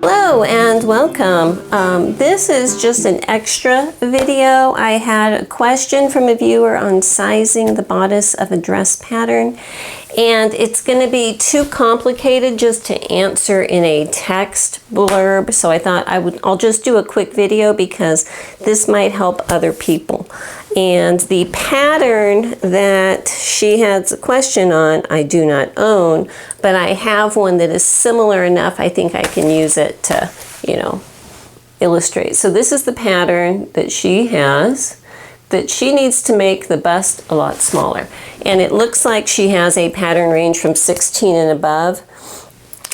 Hello and welcome. This is just an extra video. I had a question from a viewer on sizing the bodice of a dress pattern, and it's going to be too complicated just to answer in a text blurb, so I thought I'll just do a quick video because this might help other people. And the pattern that she has a question on, I do not own, but I have one that is similar enough. I think I can use it to, illustrate. So this is the pattern that she has, that she needs to make the bust a lot smaller. And it looks like she has a pattern range from 16 and above.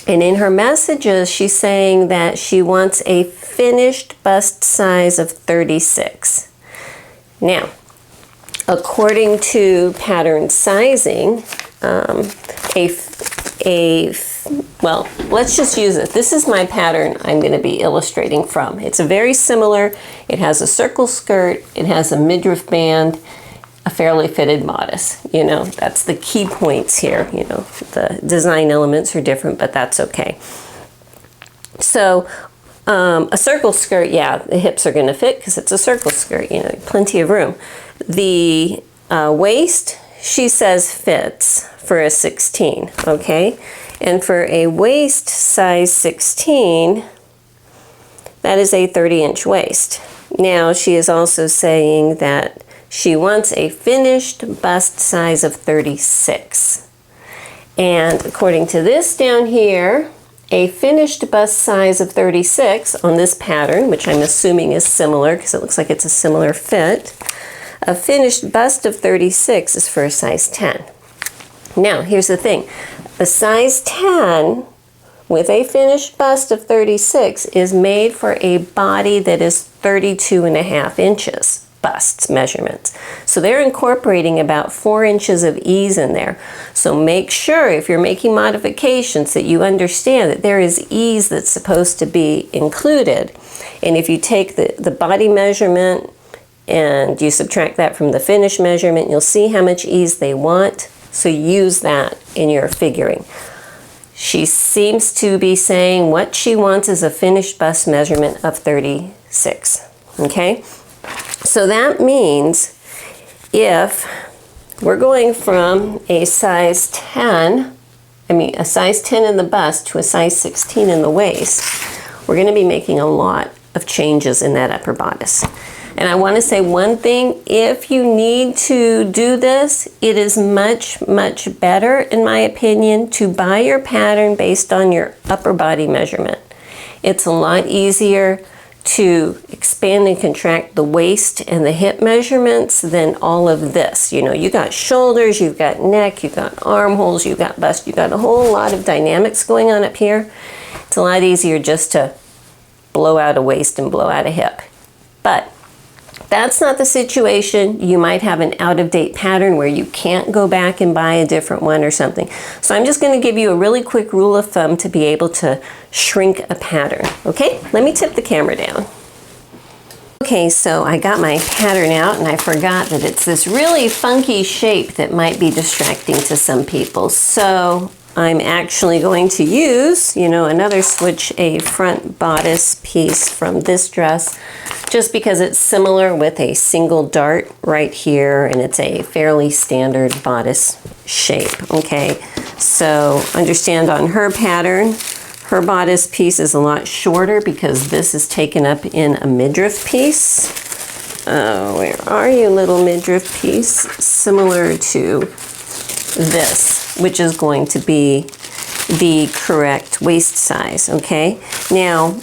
And in her messages, she's saying that she wants a finished bust size of 36. Now, according to pattern sizing, well, let's just use it. This is my pattern I'm going to be illustrating from. It's a very similar. It has a circle skirt. It has a midriff band, a fairly fitted bodice. That's the key points here. The design elements are different, but that's okay. So, a circle skirt, yeah, the hips are going to fit because it's a circle skirt, plenty of room. The waist, she says, fits for a 16, okay? And for a waist size 16, that is a 30-inch waist. Now, she is also saying that she wants a finished bust size of 36. And according to this down here, a finished bust size of 36 on this pattern, which I'm assuming is similar because it looks like it's a similar fit, a finished bust of 36 is for a size 10. Now, here's the thing. The size 10 with a finished bust of 36 is made for a body that is 32.5 inches. Busts measurements. So they're incorporating about 4 inches of ease in there. So make sure if you're making modifications that you understand that there is ease that's supposed to be included. And if you take the body measurement and you subtract that from the finish measurement, you'll see how much ease they want. So use that in your figuring. She seems to be saying what she wants is a finished bust measurement of 36. Okay? So that means if we're going from a size 10 in the bust to a size 16 in the waist, we're going to be making a lot of changes in that upper bodice. And I want to say one thing, if you need to do this, it is much, much better, in my opinion, to buy your pattern based on your upper body measurement. It's a lot easier to expand and contract the waist and the hip measurements than all of this. You got shoulders, you've got neck, you've got armholes, you've got bust, you've got a whole lot of dynamics going on up here. It's a lot easier just to blow out a waist and blow out a hip. But that's not the situation. You might have an out-of-date pattern where you can't go back and buy a different one or something. So I'm just going to give you a really quick rule of thumb to be able to shrink a pattern. Okay, let me tip the camera down. Okay, so I got my pattern out and I forgot that it's this really funky shape that might be distracting to some people. So I'm actually going to use, another switch, a front bodice piece from this dress, just because it's similar with a single dart right here, and it's a fairly standard bodice shape, okay? So understand on her pattern, her bodice piece is a lot shorter because this is taken up in a midriff piece. Oh, where are you, little midriff piece? Similar to this, which is going to be the correct waist size, okay? Now,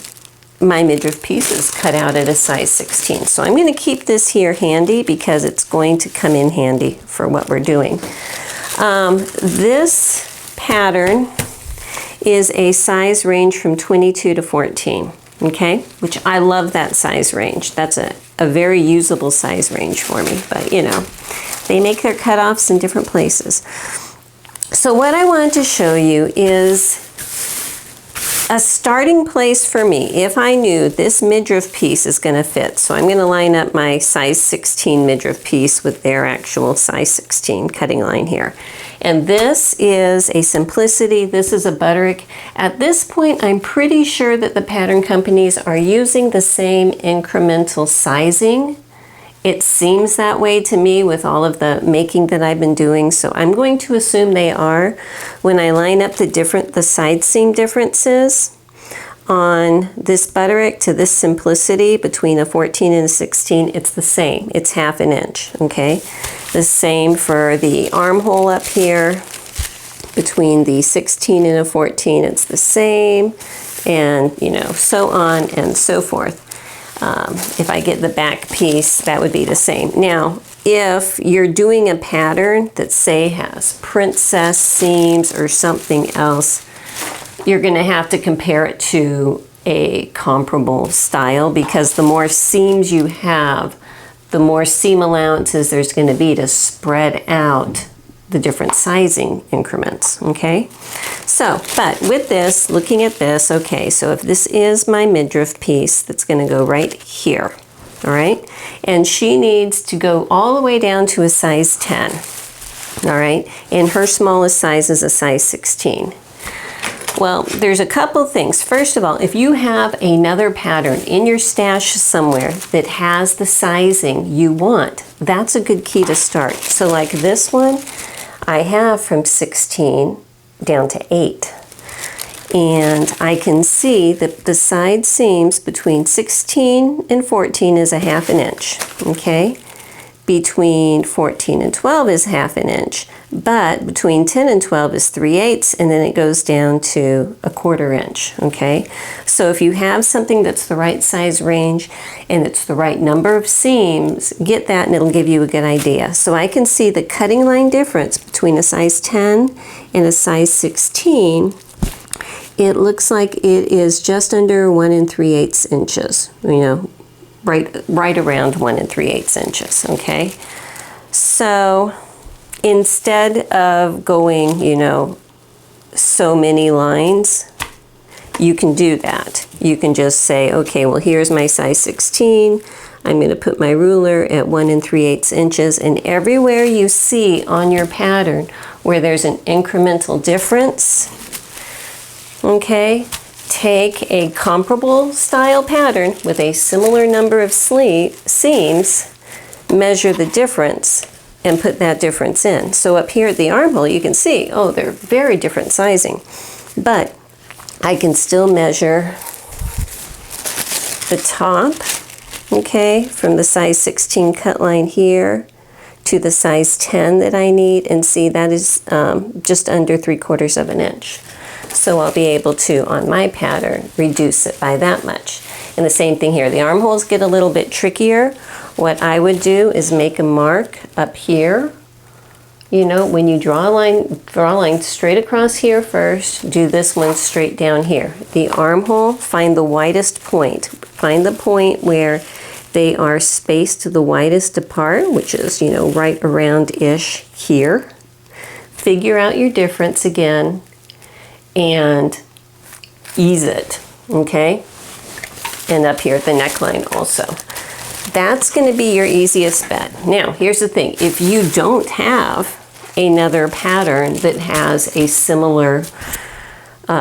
my midriff piece is cut out at a size 16. So I'm going to keep this here handy because it's going to come in handy for what we're doing. This pattern is a size range from 22 to 14, okay? Which I love that size range. That's a very usable size range for me, but they make their cutoffs in different places. So what I wanted to show you is a starting place for me, if I knew this midriff piece is going to fit. So I'm going to line up my size 16 midriff piece with their actual size 16 cutting line here. And this is a Simplicity, this is a Bucolic. At this point, I'm pretty sure that the pattern companies are using the same incremental sizing. It seems that way to me with all of the making that I've been doing, so I'm going to assume they are. When I line up the side seam differences on this Bucolic to this Simplicity between a 14 and a 16, it's the same. It's 1/2 inch, okay? The same for the armhole up here. Between the 16 and a 14, it's the same, and you know, so on and so forth. If I get the back piece, that would be the same. Now, if you're doing a pattern that, say, has princess seams or something else, you're going to have to compare it to a comparable style, because the more seams you have, the more seam allowances there's going to be to spread out the different sizing increments, okay? So, but with this, looking at this, okay, so if this is my midriff piece, that's going to go right here, all right? And she needs to go all the way down to a size 10, all right? And her smallest size is a size 16. Well, there's a couple things. First of all, if you have another pattern in your stash somewhere that has the sizing you want, that's a good key to start. So like this one, I have from 16 down to 8. And I can see that the side seams between 16 and 14 is a 1/2 inch, okay? Between 14 and 12 is 1/2 inch, but between 10 and 12 is 3/8, and then it goes down to a 1/4 inch, okay? So if you have something that's the right size range and it's the right number of seams, get that and it'll give you a good idea. So I can see the cutting line difference between a size 10 and a size 16. It looks like it is just under 1 3/8 inches, you know, right around 1 3/8 inches, okay? So instead of going, you know, so many lines, you can do that. You can just say, okay, well, here's my size 16. I'm going to put my ruler at 1 3/8 inches, and everywhere you see on your pattern where there's an incremental difference, okay, take a comparable style pattern with a similar number of seams, measure the difference, and put that difference in. So up here at the armhole, you can see, oh, they're very different sizing. But I can still measure the top, okay, from the size 16 cut line here to the size 10 that I need, and see that is just under 3/4 of an inch. So I'll be able to, on my pattern, reduce it by that much. And the same thing here. The armholes get a little bit trickier. What I would do is make a mark up here. You know, when you draw a line straight across here first, do this one straight down here. The armhole, find the widest point. Find the point where they are spaced the widest apart, which is, you know, right around-ish here. Figure out your difference again and ease it, okay? And up here at the neckline also. That's going to be your easiest bet. Now, here's the thing. If you don't have another pattern that has a similar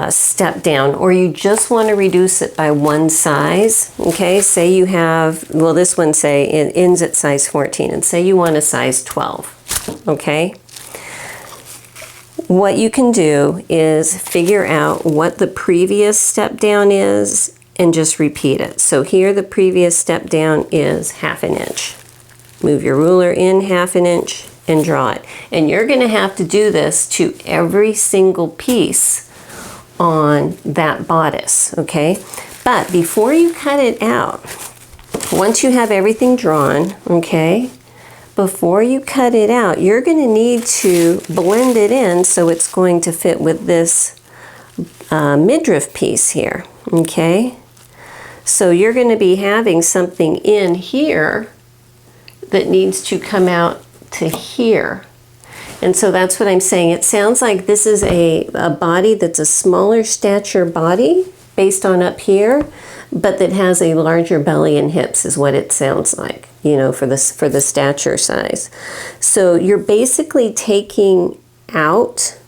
step down, or you just want to reduce it by one size, okay? Say you have, well, this one, say, it ends at size 14, and say you want a size 12, okay? What you can do is figure out what the previous step down is and just repeat it. So here the previous step down is 1/2 inch. Move your ruler in 1/2 inch and draw it. And you're going to have to do this to every single piece on that bodice, okay? But before you cut it out, once you have everything drawn, okay, before you cut it out, you're going to need to blend it in so it's going to fit with this midriff piece here, okay? So you're going to be having something in here that needs to come out to here. And so that's what I'm saying. It sounds like this is a body that's a smaller stature body based on up here, but that has a larger belly and hips is what it sounds like, you know, for the stature size. So you're basically taking out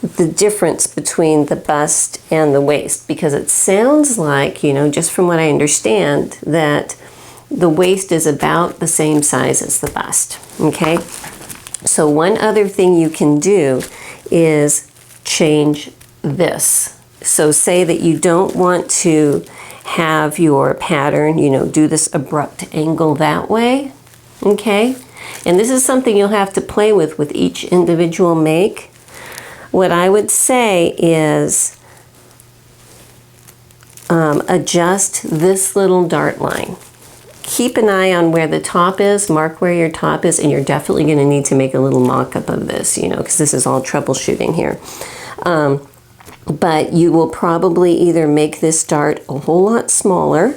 the difference between the bust and the waist, because it sounds like, you know, just from what I understand, that the waist is about the same size as the bust, okay? So one other thing you can do is change this. So say that you don't want to have your pattern, you know, do this abrupt angle that way, okay? And this is something you'll have to play with each individual make. What I would say is adjust this little dart line. Keep an eye on where the top is, mark where your top is, and you're definitely going to need to make a little mock-up of this, you know, because this is all troubleshooting here. But you will probably either make this dart a whole lot smaller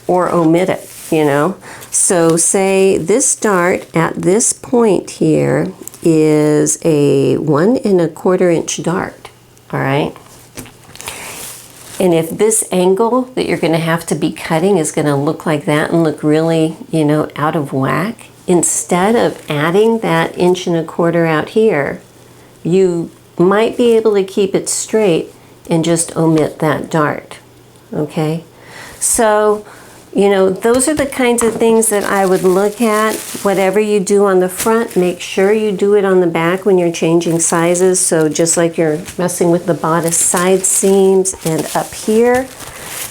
or omit it, you know. So say this dart at this point here is a 1 1/4 inch dart, all right? And if this angle that you're going to have to be cutting is going to look like that and look really, you know, out of whack, instead of adding that 1 1/4 out here, you might be able to keep it straight and just omit that dart, okay? So, you know, those are the kinds of things that I would look at. Whatever you do on the front, make sure you do it on the back when you're changing sizes. So just like you're messing with the bodice side seams and up here,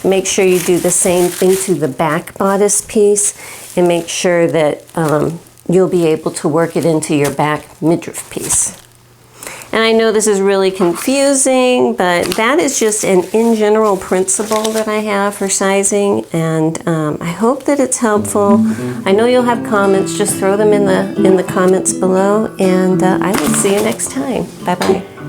make sure you do the same thing to the back bodice piece, and make sure that you'll be able to work it into your back midriff piece. And I know this is really confusing, but that is just an in general principle that I have for sizing, and I hope that it's helpful. I know you'll have comments, just throw them in the comments below, and I will see you next time. Bye-bye.